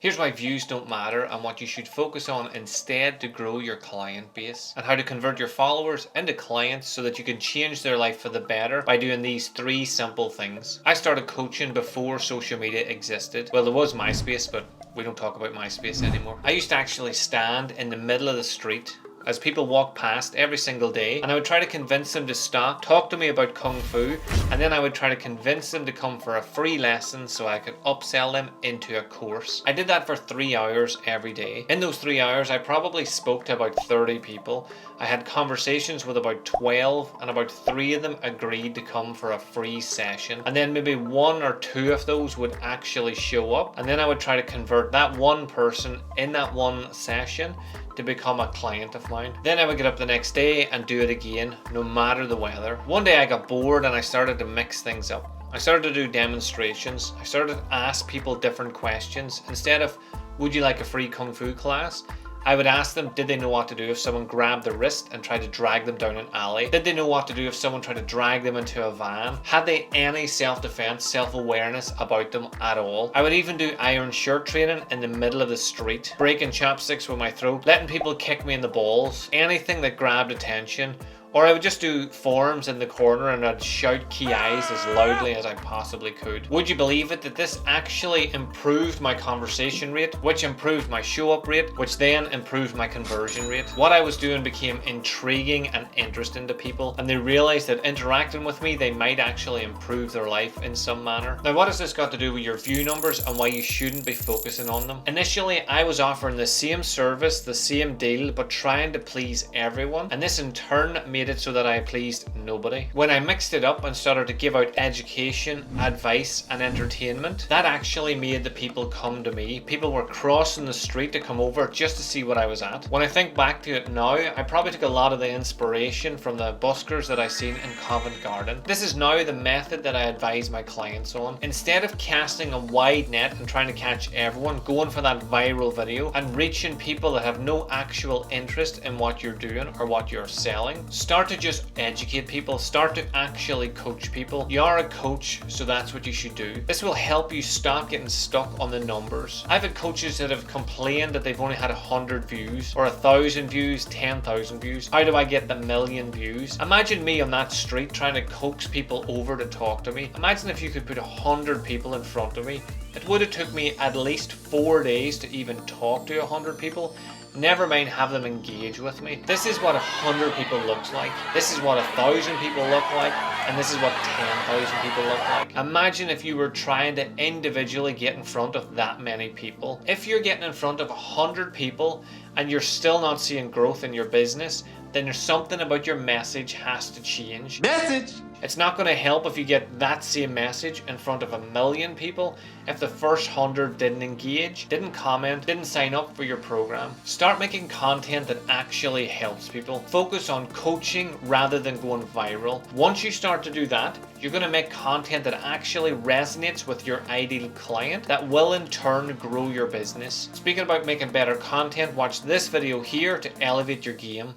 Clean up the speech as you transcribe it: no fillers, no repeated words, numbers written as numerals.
Here's why views don't matter and what you should focus on instead to grow your client base, and how to convert your followers into clients so that you can change their life for the better by doing these three simple things. I started coaching before social media existed. Well, there was MySpace, but we don't talk about MySpace anymore. I used to actually stand in the middle of the street as people walked past every single day, and I would try to convince them to stop, talk to me about Kung Fu, and then I would try to convince them to come for a free lesson so I could upsell them into a course. I did that for 3 hours every day. In those 3 hours, I probably spoke to about 30 people. I had conversations with about 12, and about 3 of them agreed to come for a free session. And then maybe 1 or 2 of those would actually show up, and then I would try to convert that one person in that one session to become a client of mine. Then I would get up the next day and do it again, no matter the weather. One day I got bored and I started to mix things up. I started to do demonstrations. I started to ask people different questions. Instead of, would you like a free Kung Fu class? I would ask them, did they know what to do if someone grabbed their wrist and tried to drag them down an alley? Did they know what to do if someone tried to drag them into a van? Had they any self-defense, self-awareness about them at all? I would even do iron shirt training in the middle of the street, breaking chopsticks with my throat, letting people kick me in the balls, anything that grabbed attention. Or I would just do forums in the corner and I'd shout key eyes as loudly as I possibly could. Would you believe it that this actually improved my conversation rate, which improved my show up rate, which then improved my conversion rate? What I was doing became intriguing and interesting to people, and they realized that interacting with me, they might actually improve their life in some manner. Now, what has this got to do with your view numbers and why you shouldn't be focusing on them? Initially, I was offering the same service, the same deal, but trying to please everyone, and this in turn made it so that I pleased nobody. When I mixed it up and started to give out education, advice and entertainment, that actually made the people come to me. People were crossing the street to come over just to see what I was at. When I think back to it now, I probably took a lot of the inspiration from the buskers that I seen in Covent Garden. This is now the method that I advise my clients on. Instead of casting a wide net and trying to catch everyone, going for that viral video and reaching people that have no actual interest in what you're doing or what you're selling, start to just educate people, start to actually coach people. You are a coach, so that's what you should do. This will help you stop getting stuck on the numbers. I've had coaches that have complained that they've only had 100 views or 1,000 views, 10,000 views. How do I get the 1,000,000 views? Imagine me on that street trying to coax people over to talk to me. Imagine if you could put 100 people in front of me. It would have took me at least 4 days to even talk to 100 people. Never mind have them engage with me. This is what 100 people looks like. This is what 1,000 people look like. And this is what 10,000 people look like. Imagine if you were trying to individually get in front of that many people. If you're getting in front of 100 people and you're still not seeing growth in your business, then there's something about your message has to change. Message! It's not going to help if you get that same message in front of 1,000,000 people if the first 100 didn't engage, didn't comment, didn't sign up for your program. Start making content that actually helps people. Focus on coaching rather than going viral. Once you start to do that, you're going to make content that actually resonates with your ideal client that will in turn grow your business. Speaking about making better content, watch this video here to elevate your game.